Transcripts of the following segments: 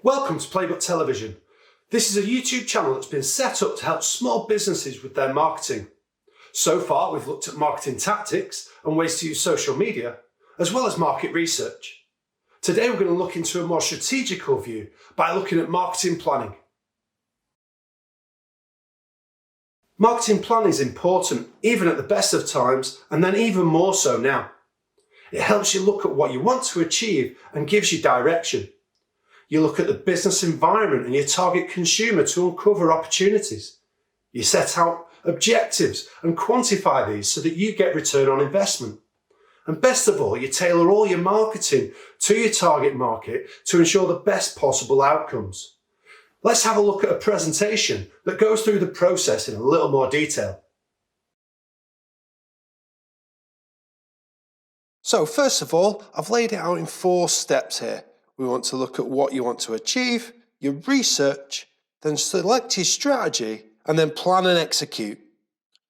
Welcome to Playbook Television. This is a YouTube channel that's been set up to help small businesses with their marketing. So far, we've looked at marketing tactics and ways to use social media, as well as market research. Today, we're going to look into a more strategical view by looking at marketing planning. Marketing planning is important, even at the best of times, and then even more so now. It helps you look at what you want to achieve and gives you direction. You look at the business environment and your target consumer to uncover opportunities. You set out objectives and quantify these so that you get return on investment. And best of all, you tailor all your marketing to your target market to ensure the best possible outcomes. Let's have a look at a presentation that goes through the process in a little more detail. So first of all, I've laid it out in 4 steps here. We want to look at what you want to achieve, your research, then select your strategy, and then plan and execute.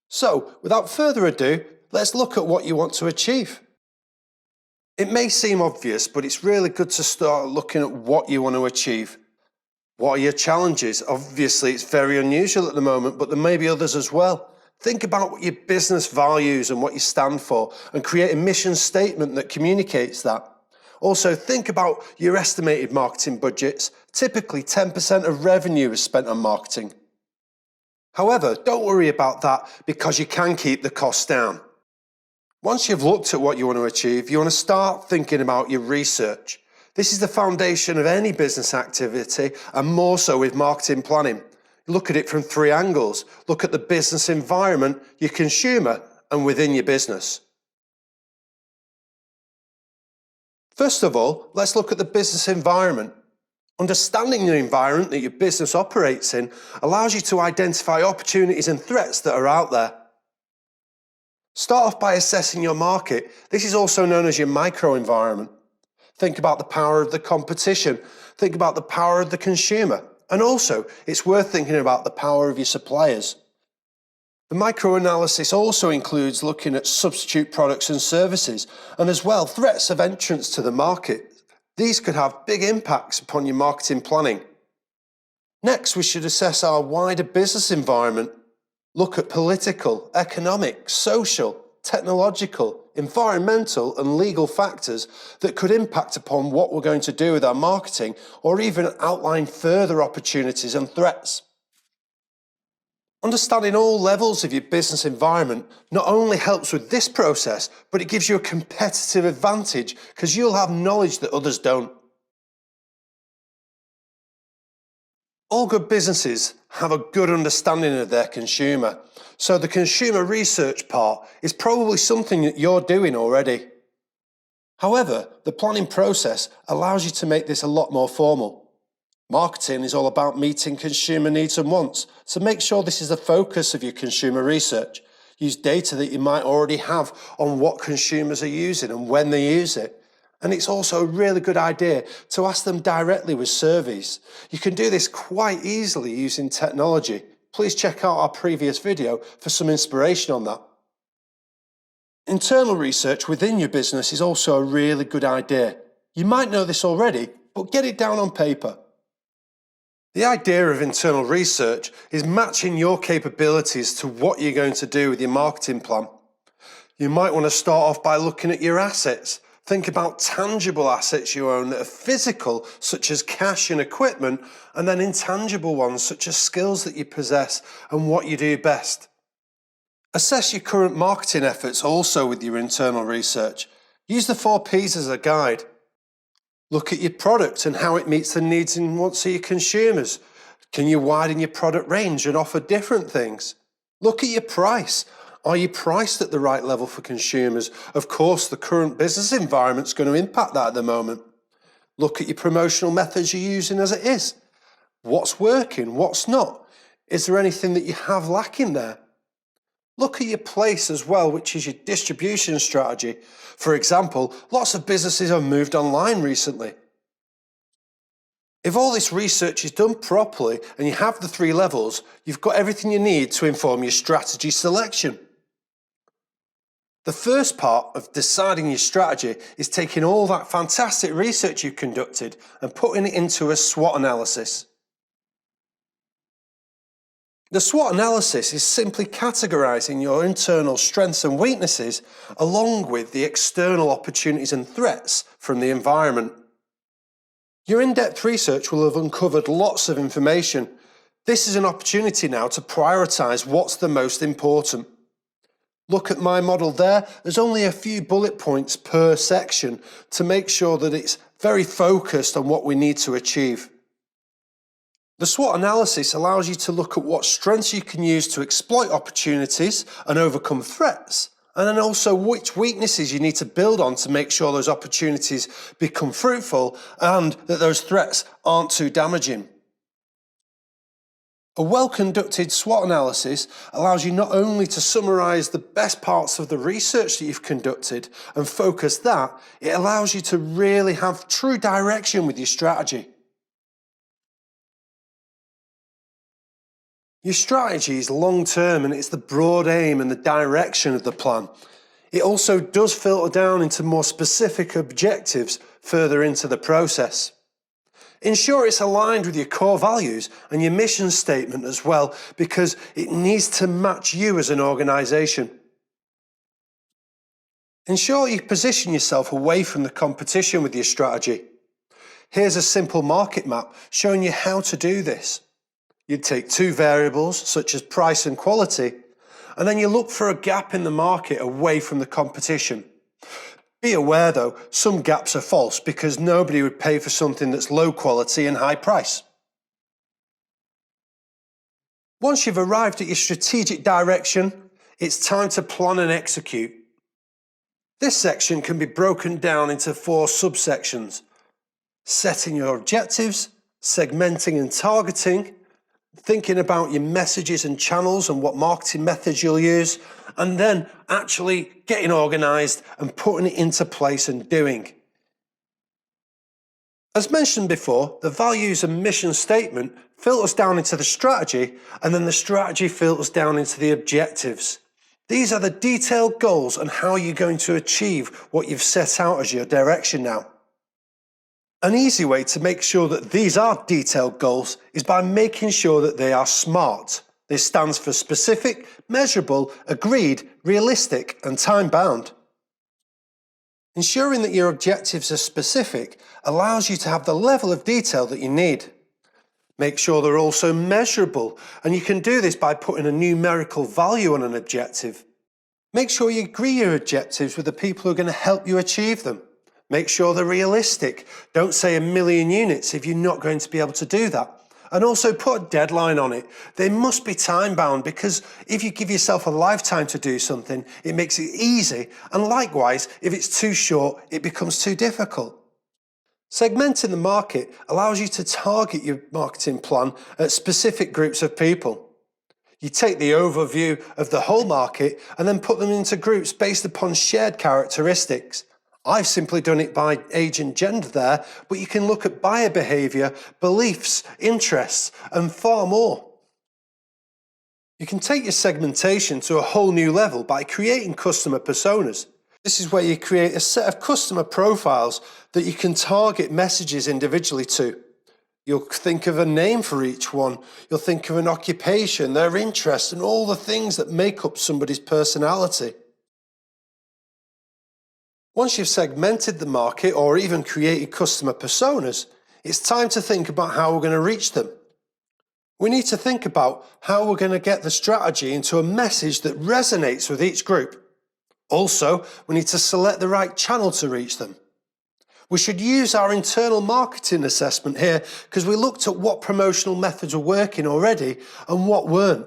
So, without further ado, let's look at what you want to achieve. It may seem obvious, but it's really good to start looking at what you want to achieve. What are your challenges? Obviously, it's very unusual at the moment, but there may be others as well. Think about what your business values and what you stand for, and create a mission statement that communicates that. Also, think about your estimated marketing budgets. Typically, 10% of revenue is spent on marketing. However, don't worry about that because you can keep the costs down. Once you've looked at what you want to achieve, you want to start thinking about your research. This is the foundation of any business activity, and more so with marketing planning. Look at it from 3 angles. Look at the business environment, your consumer, and within your business. First of all, let's look at the business environment. Understanding the environment that your business operates in allows you to identify opportunities and threats that are out there. Start off by assessing your market. This is also known as your microenvironment. Think about the power of the competition. Think about the power of the consumer. And also, it's worth thinking about the power of your suppliers. The microanalysis also includes looking at substitute products and services, and as well threats of entrance to the market. These could have big impacts upon your marketing planning. Next, we should assess our wider business environment. Look at political, economic, social, technological, environmental and legal factors that could impact upon what we're going to do with our marketing, or even outline further opportunities and threats. Understanding all levels of your business environment not only helps with this process, but it gives you a competitive advantage because you'll have knowledge that others don't. All good businesses have a good understanding of their consumer, so the consumer research part is probably something that you're doing already. However, the planning process allows you to make this a lot more formal. Marketing is all about meeting consumer needs and wants, so make sure this is the focus of your consumer research. Use data that you might already have on what consumers are using and when they use it. And it's also a really good idea to ask them directly with surveys. You can do this quite easily using technology. Please check out our previous video for some inspiration on that. Internal research within your business is also a really good idea. You might know this already, but get it down on paper. The idea of internal research is matching your capabilities to what you're going to do with your marketing plan. You might want to start off by looking at your assets. Think about tangible assets you own that are physical, such as cash and equipment, and then intangible ones, such as skills that you possess and what you do best. Assess your current marketing efforts also with your internal research. Use the 4 Ps as a guide. Look at your product and how it meets the needs and wants of your consumers. Can you widen your product range and offer different things? Look at your price. Are you priced at the right level for consumers? Of course, the current business environment is going to impact that at the moment. Look at your promotional methods you're using as it is. What's working? What's not? Is there anything that you have lacking there? Look at your place as well, which is your distribution strategy. For example, lots of businesses have moved online recently. If all this research is done properly and you have the 3 levels, you've got everything you need to inform your strategy selection. The first part of deciding your strategy is taking all that fantastic research you've conducted and putting it into a SWOT analysis. The SWOT analysis is simply categorizing your internal strengths and weaknesses along with the external opportunities and threats from the environment. Your in-depth research will have uncovered lots of information. This is an opportunity now to prioritize what's the most important. Look at my model there. There's only a few bullet points per section to make sure that it's very focused on what we need to achieve. The SWOT analysis allows you to look at what strengths you can use to exploit opportunities and overcome threats, and then also which weaknesses you need to build on to make sure those opportunities become fruitful and that those threats aren't too damaging. A well-conducted SWOT analysis allows you not only to summarize the best parts of the research that you've conducted and focus that, it allows you to really have true direction with your strategy. Your strategy is long-term and it's the broad aim and the direction of the plan. It also does filter down into more specific objectives further into the process. Ensure it's aligned with your core values and your mission statement as well, because it needs to match you as an organisation. Ensure you position yourself away from the competition with your strategy. Here's a simple market map showing you how to do this. You'd take two variables, such as price and quality, and then you look for a gap in the market away from the competition. Be aware though, some gaps are false because nobody would pay for something that's low quality and high price. Once you've arrived at your strategic direction, it's time to plan and execute. This section can be broken down into 4 subsections: setting your objectives, segmenting and targeting, thinking about your messages and channels and what marketing methods you'll use, and then actually getting organised and putting it into place and doing. As mentioned before, the values and mission statement filters down into the strategy, and then the strategy filters down into the objectives. These are the detailed goals and how you're going to achieve what you've set out as your direction now. An easy way to make sure that these are detailed goals is by making sure that they are SMART. This stands for specific, measurable, agreed, realistic, and time-bound. Ensuring that your objectives are specific allows you to have the level of detail that you need. Make sure they're also measurable, and you can do this by putting a numerical value on an objective. Make sure you agree your objectives with the people who are going to help you achieve them. Make sure they're realistic. Don't say 1 million units if you're not going to be able to do that. And also put a deadline on it. They must be time bound, because if you give yourself a lifetime to do something, it makes it easy. And likewise, if it's too short, it becomes too difficult. Segmenting the market allows you to target your marketing plan at specific groups of people. You take the overview of the whole market and then put them into groups based upon shared characteristics. I've simply done it by age and gender there, but you can look at buyer behaviour, beliefs, interests, and far more. You can take your segmentation to a whole new level by creating customer personas. This is where you create a set of customer profiles that you can target messages individually to. You'll think of a name for each one. You'll think of an occupation, their interests, and all the things that make up somebody's personality. Once you've segmented the market or even created customer personas, it's time to think about how we're going to reach them. We need to think about how we're going to get the strategy into a message that resonates with each group. Also, we need to select the right channel to reach them. We should use our internal marketing assessment here because we looked at what promotional methods were working already and what weren't.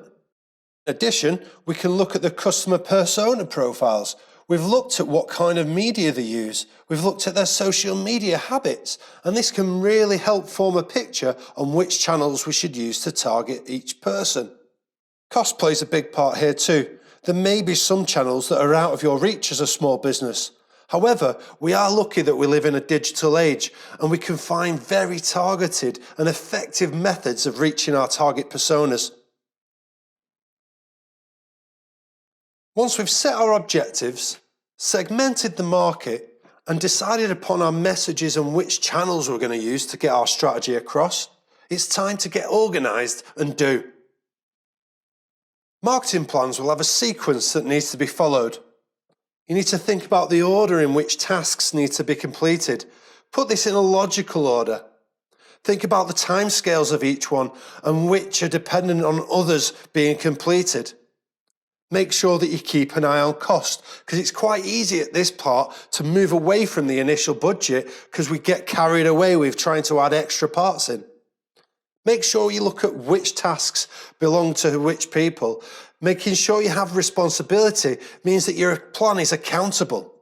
In addition, we can look at the customer persona profiles. We've looked at what kind of media they use. We've looked at their social media habits, and this can really help form a picture on which channels we should use to target each person. Cost plays a big part here too. There may be some channels that are out of your reach as a small business. However, we are lucky that we live in a digital age and we can find very targeted and effective methods of reaching our target personas. Once we've set our objectives, segmented the market, and decided upon our messages and which channels we're going to use to get our strategy across, it's time to get organised and do. Marketing plans will have a sequence that needs to be followed. You need to think about the order in which tasks need to be completed. Put this in a logical order. Think about the timescales of each one and which are dependent on others being completed. Make sure that you keep an eye on cost, because it's quite easy at this part to move away from the initial budget because we get carried away with trying to add extra parts in. Make sure you look at which tasks belong to which people. Making sure you have responsibility means that your plan is accountable.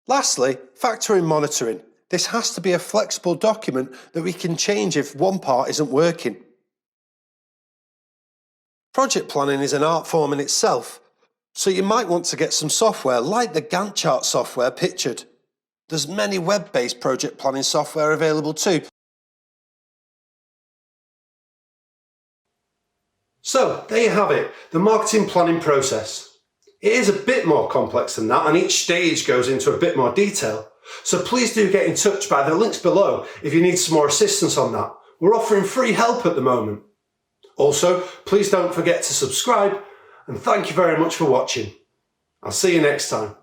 Lastly, factor in monitoring. This has to be a flexible document that we can change if one part isn't working. Project planning is an art form in itself, so you might want to get some software like the Gantt chart software pictured. There's many web-based project planning software available too. So, there you have it, the marketing planning process. It is a bit more complex than that, and each stage goes into a bit more detail. So please do get in touch by the links below if you need some more assistance on that. We're offering free help at the moment. Also, please don't forget to subscribe, and thank you very much for watching. I'll see you next time.